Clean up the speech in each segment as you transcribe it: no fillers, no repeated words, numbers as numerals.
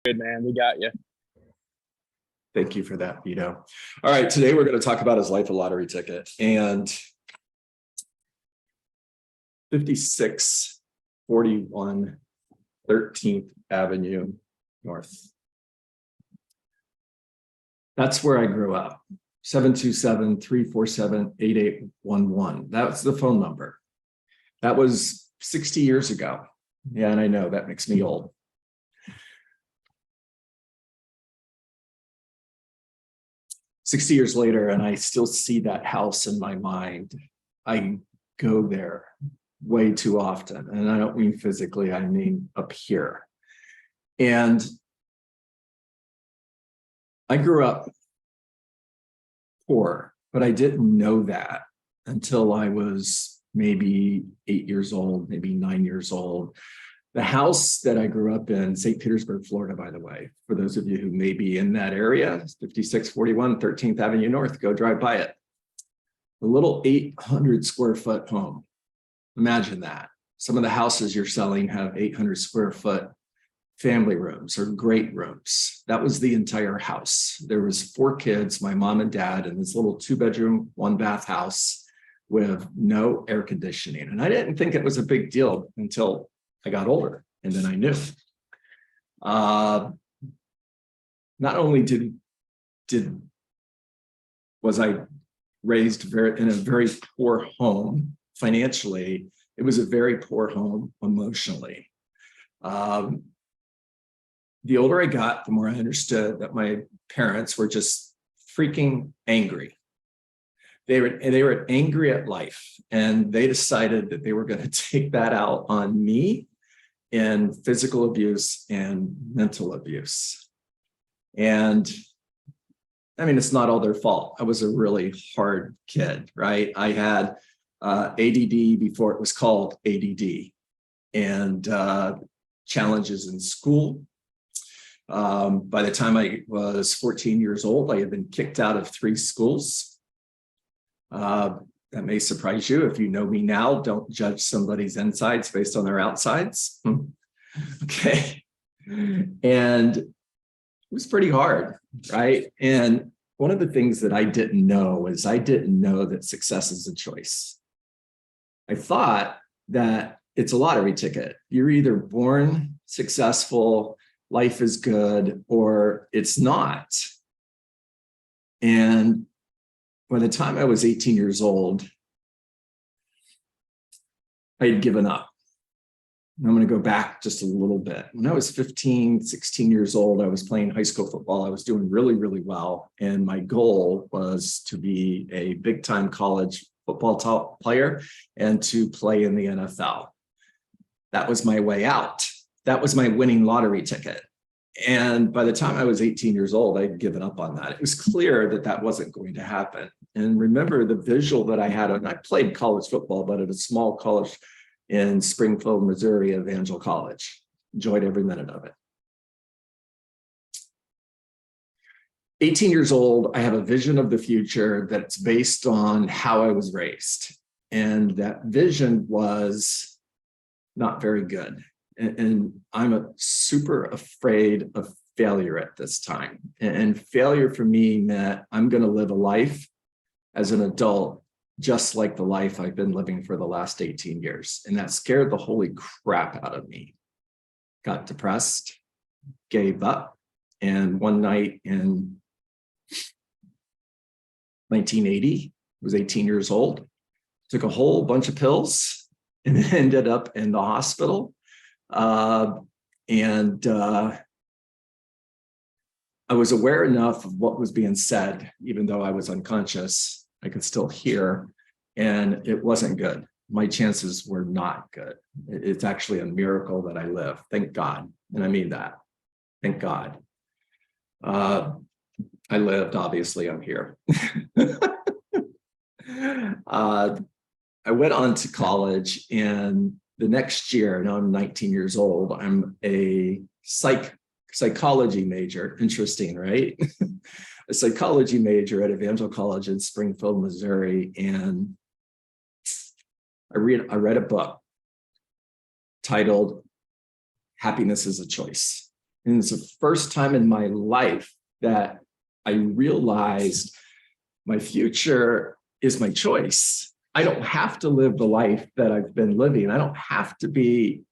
Good, man. We got you. Thank you for that, Vito. All right, today we're going to talk about his life, a lottery ticket, and 5641 13th Avenue North. That's where I grew up. 727-347-8811. That's the phone number. That was 60 years ago. Yeah, and I know that makes me old. "60 years later, and I still see that house in my mind. I go there way too often. And I don't mean physically, I mean up here. And I grew up poor, but I didn't know that until I was maybe 8 years old, maybe 9 years old. The house that I grew up in, St. Petersburg, Florida, by the way, for those of you who may be in that area, 5641 13th Avenue North, go drive by it. A little 800 square foot home. Imagine that. Some of the houses you're selling have 800 square foot family rooms or great rooms. That was the entire house. There was 4 kids, my mom and dad, in this little 2-bedroom, 1-bath house with no air conditioning. And I didn't think it was a big deal until I got older, and then I knew. Not only was I raised in a very poor home financially, it was a very poor home emotionally. The older I got, the more I understood that my parents were just freaking angry. They were angry at life, and they decided that they were going to take that out on me in physical abuse and mental abuse. And I mean, it's not all their fault. I was a really hard kid, right? I had ADD before it was called ADD, and challenges in school. By the time I was 14 years old, I had been kicked out of 3 schools. That may surprise you. If you know me now, don't judge somebody's insides based on their outsides. Okay. And it was pretty hard, right? And one of the things that I didn't know is I didn't know that success is a choice. I thought that it's a lottery ticket. You're either born successful, life is good, or it's not. And by the time I was 18 years old, I had given up. And I'm going to go back just a little bit. When I was 15, 16 years old, I was playing high school football. I was doing really, really well. And my goal was to be a big-time college football player and to play in the NFL. That was my way out. That was my winning lottery ticket. And by the time I was 18 years old, I'd given up on that. It was clear that that wasn't going to happen. And remember the visual that I had, and I played college football, but at a small college in Springfield, Missouri, Evangel College. Enjoyed every minute of it. 18 years old, I have a vision of the future that's based on how I was raised. And that vision was not very good. And I'm super afraid of failure at this time. And failure for me meant I'm going to live a life as an adult just like the life I've been living for the last 18 years. And that scared the holy crap out of me. Got depressed, gave up. And one night in 1980, I was 18 years old, took a whole bunch of pills and ended up in the hospital. I was aware enough of what was being said, even though I was unconscious, I could still hear, and it wasn't good. My chances were not good. It's actually a miracle that I live. Thank God. And I mean that. Thank God. I lived, obviously, I'm here. I went on to college, and the next year, now I'm 19 years old, I'm a psychology major. Interesting, right? A psychology major at Evangel College in Springfield, Missouri. And I read a book titled Happiness is a Choice. And it's the first time in my life that I realized my future is my choice. I don't have to live the life that I've been living. I don't have to be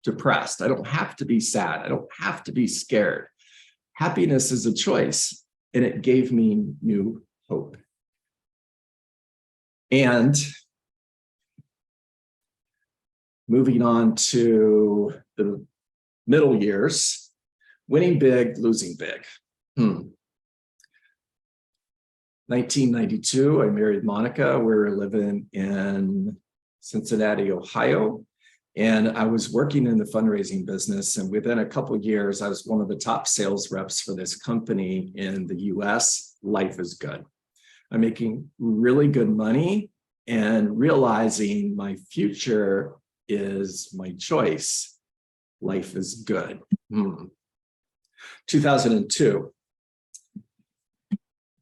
depressed. I don't have to be sad. I don't have to be scared. Happiness is a choice, and it gave me new hope. And moving on to the middle years, winning big, losing big. 1992, I married Monica. We were living in Cincinnati, Ohio. And I was working in the fundraising business. And within a couple of years, I was one of the top sales reps for this company in the US. Life is good. I'm making really good money and realizing my future is my choice. Life is good. 2002,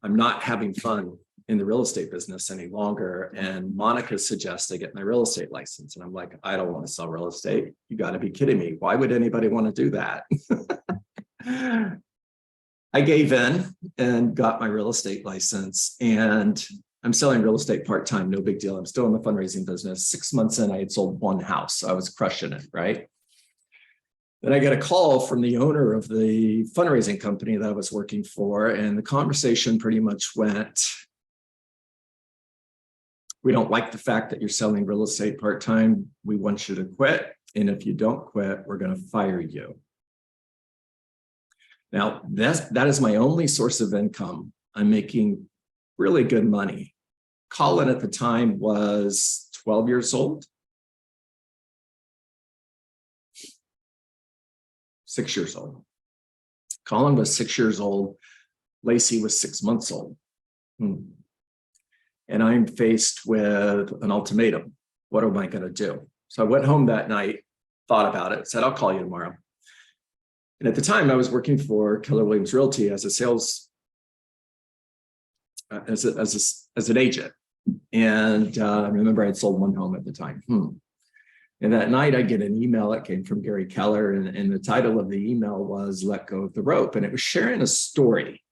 I'm not having fun in the real estate business any longer. And Monica suggests I get my real estate license. And I'm like, I don't want to sell real estate. You got to be kidding me. Why would anybody want to do that? I gave in and got my real estate license, and I'm selling real estate part-time, no big deal. I'm still in the fundraising business. 6 months in, I had sold one house. So I was crushing it, right? Then I get a call from the owner of the fundraising company that I was working for, and the conversation pretty much went, we don't like the fact that you're selling real estate part-time. We want you to quit. And if you don't quit, we're going to fire you. Now, that is my only source of income. I'm making really good money. Colin at the time was 12 years old. 6 years old. Colin was 6 years old. Lacey was 6 months old. And I'm faced with an ultimatum. What am I going to do? So I went home that night, thought about it, said, I'll call you tomorrow. And at the time I was working for Keller Williams Realty as a sales, as an agent. And I remember I had sold one home at the time. And that night I get an email that came from Gary Keller, and the title of the email was Let Go of the Rope. And it was sharing a story.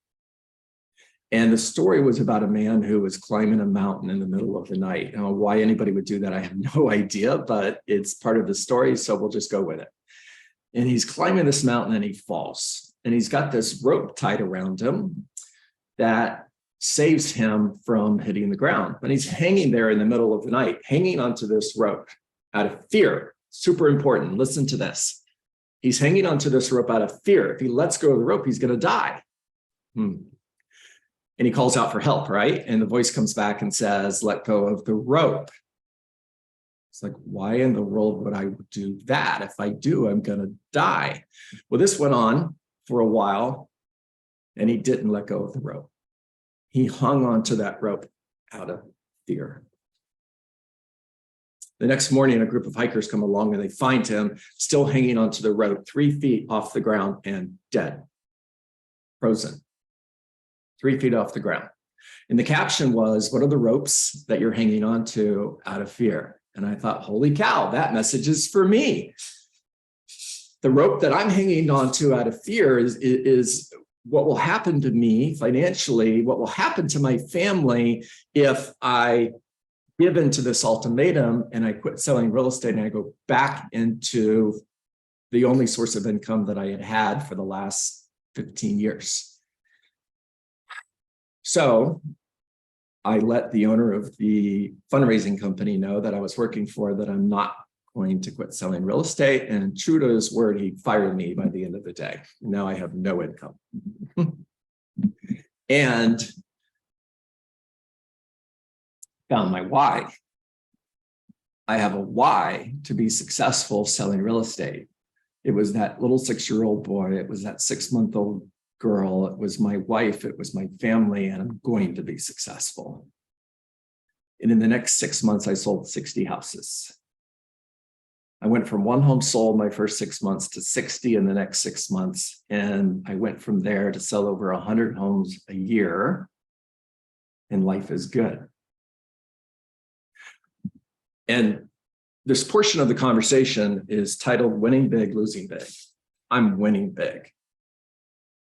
And the story was about a man who was climbing a mountain in the middle of the night. Now, why anybody would do that, I have no idea, but it's part of the story, so we'll just go with it. And he's climbing this mountain and he falls. And he's got this rope tied around him that saves him from hitting the ground. But he's hanging there in the middle of the night, hanging onto this rope out of fear. Super important. Listen to this. He's hanging onto this rope out of fear. If he lets go of the rope, he's going to die. And he calls out for help, right? And the voice comes back and says, let go of the rope. It's like, why in the world would I do that? If I do, I'm going to die. Well, this went on for a while, and he didn't let go of the rope. He hung on to that rope out of fear. The next morning, a group of hikers come along and they find him still hanging onto the rope, 3 feet off the ground and dead, frozen, 3 feet off the ground. And the caption was, what are the ropes that you're hanging on to out of fear? And I thought, holy cow, that message is for me. The rope that I'm hanging on to out of fear is what will happen to me financially, what will happen to my family if I give into this ultimatum and I quit selling real estate and I go back into the only source of income that I had had for the last 15 years. So I let the owner of the fundraising company know that I was working for, that I'm not going to quit selling real estate. And true to his word, he fired me by the end of the day. Now I have no income. And found my why. I have a why to be successful selling real estate. It was that little 6-year-old boy. It was that 6-month-old girl. It was my wife. It was my family, and I'm going to be successful. And in the next 6 months, I sold 60 houses. I went from 1 home sold my first 6 months to 60 in the next 6 months. And I went from there to sell over 100 homes a year. And life is good. And this portion of the conversation is titled Winning Big, Losing Big. I'm winning big.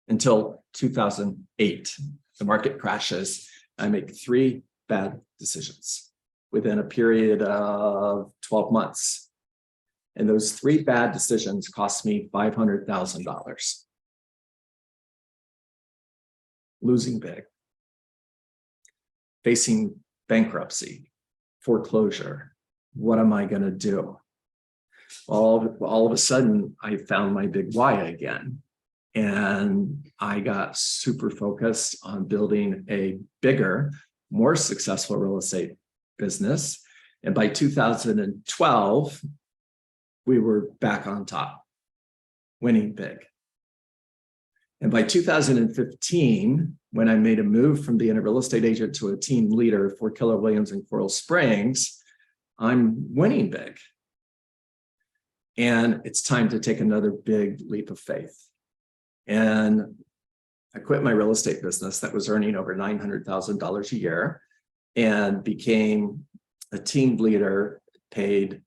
Until 2008, the market crashes. I make 3 bad decisions within a period of 12 months. And those 3 bad decisions cost me $500,000. Losing big. Facing bankruptcy, foreclosure. What am I going to do? All of a sudden, I found my big why again. And I got super focused on building a bigger, more successful real estate business. And by 2012, we were back on top, winning big. And by 2015, when I made a move from being a real estate agent to a team leader for Keller Williams in Coral Springs, I'm winning big. And it's time to take another big leap of faith. And I quit my real estate business that was earning over $900,000 a year and became a team leader, paid,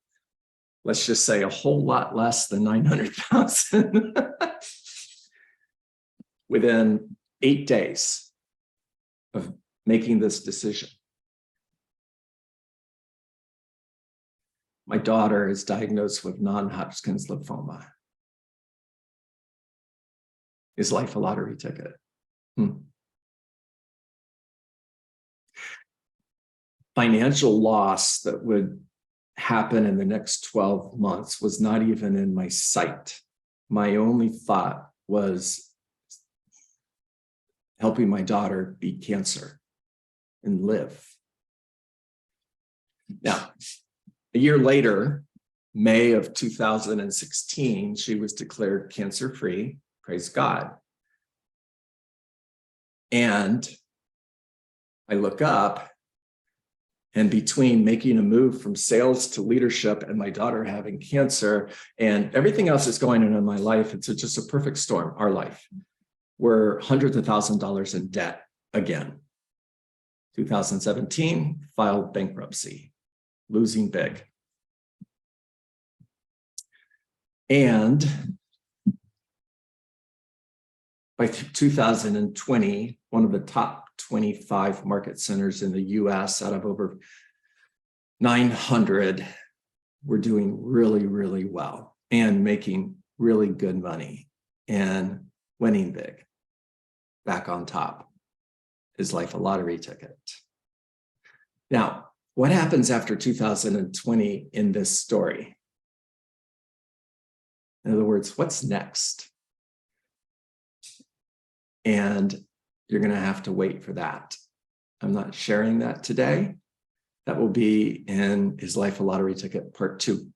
let's just say, a whole lot less than $900,000 within 8 days of making this decision. My daughter is diagnosed with non-Hodgkin's lymphoma. Is life a lottery ticket? Financial loss that would happen in the next 12 months was not even in my sight. My only thought was helping my daughter beat cancer and live. Now, a year later, May of 2016, she was declared cancer-free. Praise God. And I look up, and between making a move from sales to leadership and my daughter having cancer and everything else that's going on in my life, it's just a perfect storm, our life. We're hundreds of thousands of dollars in debt again. 2017, filed bankruptcy, losing big. And by 2020, one of the top 25 market centers in the US out of over 900, we're doing really, really well and making really good money and winning big. Back on top. Is life a lottery ticket? Now, what happens after 2020 in this story? In other words, what's next? And you're going to have to wait for that. I'm not sharing that today. That will be in Is Life a Lottery Ticket Part 2.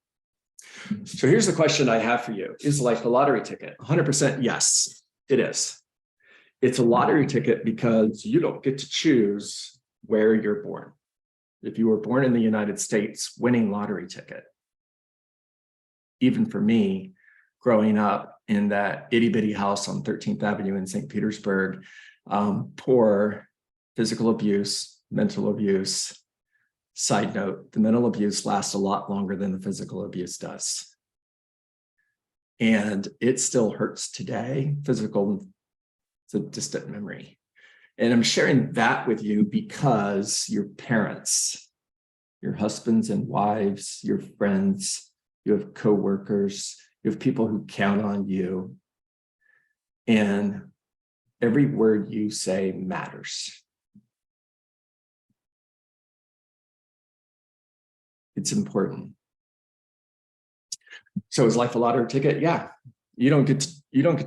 So here's the question I have for you. Is life a lottery ticket? 100% yes, it is. It's a lottery ticket because you don't get to choose where you're born. If you were born in the United States, winning lottery ticket. Even for me, growing up in that itty bitty house on 13th Avenue in St. Petersburg, poor, physical abuse, mental abuse. Side note, the mental abuse lasts a lot longer than the physical abuse does. And it still hurts today. Physical, it's a distant memory. And I'm sharing that with you because your parents, your husbands and wives, your friends, you have coworkers, you have people who count on you. And every word you say matters. It's important. So is life a lottery ticket? Yeah. You don't get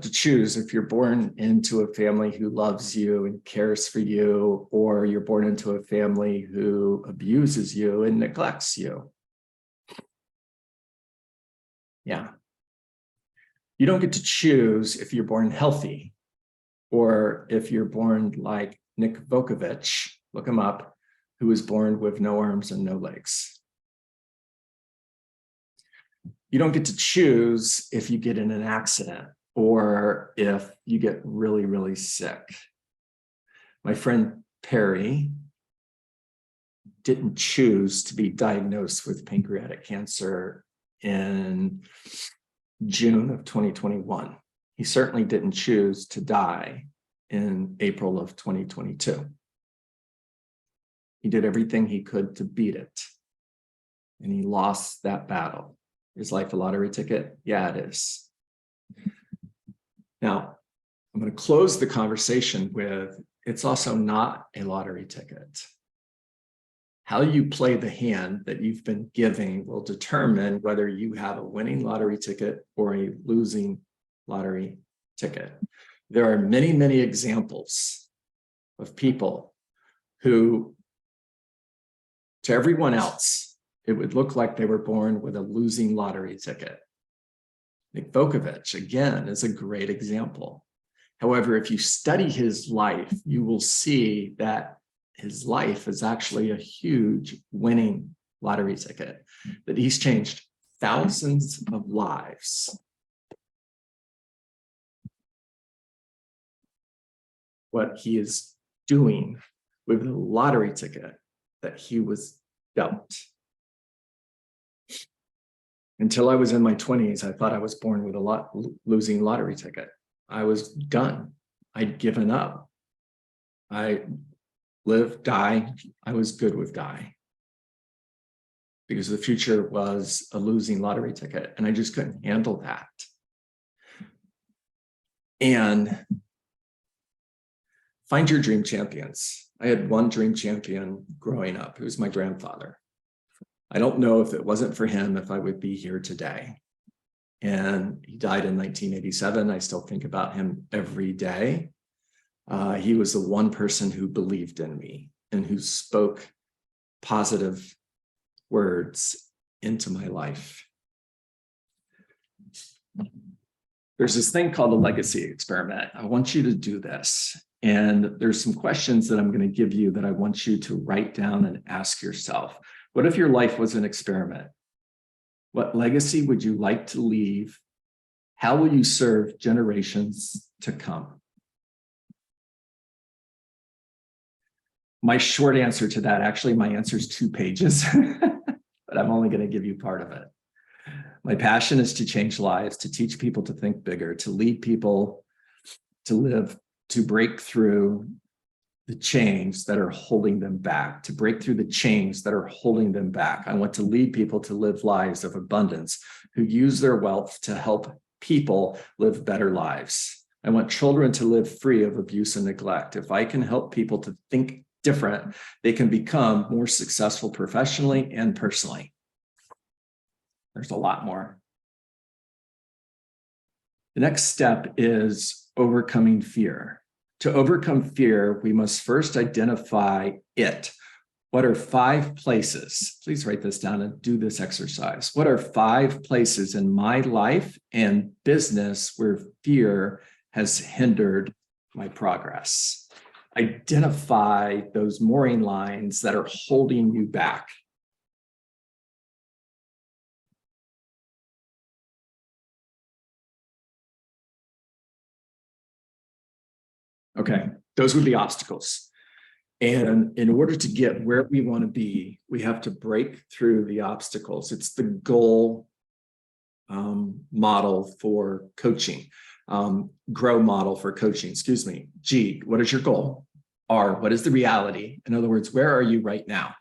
to choose if you're born into a family who loves you and cares for you, or you're born into a family who abuses you and neglects you. Yeah. You don't get to choose if you're born healthy, or if you're born like Nick Vukovic, look him up, who was born with no arms and no legs. You don't get to choose if you get in an accident or if you get really, really sick. My friend Perry didn't choose to be diagnosed with pancreatic cancer in June of 2021. He certainly didn't choose to die in April of 2022. He did everything he could to beat it, and he lost that battle. Is life a lottery ticket? Yeah, it is. Now, I'm going to close the conversation with, it's also not a lottery ticket. How you play the hand that you've been giving will determine whether you have a winning lottery ticket or a losing lottery ticket. There are many, many examples of people who, to everyone else, it would look like they were born with a losing lottery ticket. Nick Vukovic, again, is a great example. However, if you study his life, you will see that his life is actually a huge winning lottery ticket, that he's changed thousands of lives. What he is doing with the lottery ticket that he was dealt. Until I was in my 20s, I thought I was born with a losing lottery ticket. I was done. I'd given up. I live, die. I was good with die. Because the future was a losing lottery ticket, and I just couldn't handle that. And find your dream champions. I had one dream champion growing up. It was my grandfather. I don't know if it wasn't for him if I would be here today. And he died in 1987. I still think about him every day. He was the one person who believed in me and who spoke positive words into my life. There's this thing called a legacy experiment. I want you to do this. And there's some questions that I'm going to give you that I want you to write down and ask yourself. What if your life was an experiment? What legacy would you like to leave? How will you serve generations to come? My short answer to that, actually, my answer is 2 pages, but I'm only going to give you part of it. My passion is to change lives, to teach people to think bigger, to lead people to live, to break through the chains that are holding them back, to break through the chains that are holding them back. I want to lead people to live lives of abundance, who use their wealth to help people live better lives. I want children to live free of abuse and neglect. If I can help people to think different, they can become more successful professionally and personally. There's a lot more. The next step is overcoming fear. To overcome fear, we must first identify it. What are 5 places? Please write this down and do this exercise. What are 5 places in my life and business where fear has hindered my progress? Identify those mooring lines that are holding you back. Okay, those would be obstacles. And in order to get where we want to be, we have to break through the obstacles. It's the goal model for coaching, grow model for coaching, excuse me. G, what is your goal? R, what is the reality? In other words, where are you right now?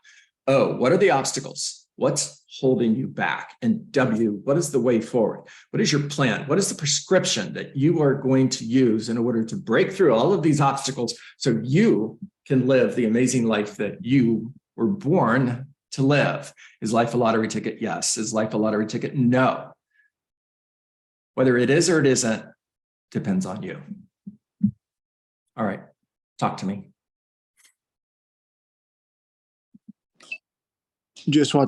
O, what are the obstacles? What's holding you back? And W, what is the way forward? What is your plan? What is the prescription that you are going to use in order to break through all of these obstacles so you can live the amazing life that you were born to live? Is life a lottery ticket? Yes. Is life a lottery ticket? No. Whether it is or it isn't depends on you. All right, talk to me. Just want to